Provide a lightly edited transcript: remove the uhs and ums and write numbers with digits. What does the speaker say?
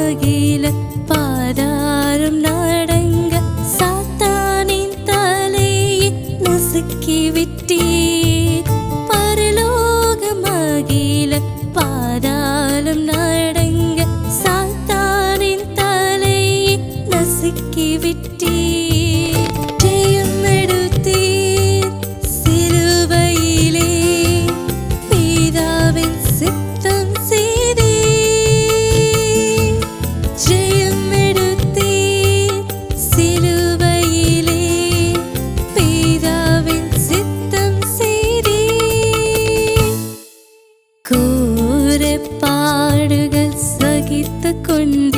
பரலோகமாகில பாதாரம் நடங்க சாத்தானின் தலையை நசுக்கி விட்டீர். பரலோகமாகில பாதாளம் நடங்க சாத்தானின் தலையை நசுக்கி விட்டீர். ஜெயம் எடுத்தீர் சிலுவையிலே பிதாவின் சித்தம் செய்தீர். ஜெயம் எடுத்தீர் சிலுவையிலே பிதாவின் சித்தம் செய்தீர். கோர பாடுகள் சகித்துக் கொண்டு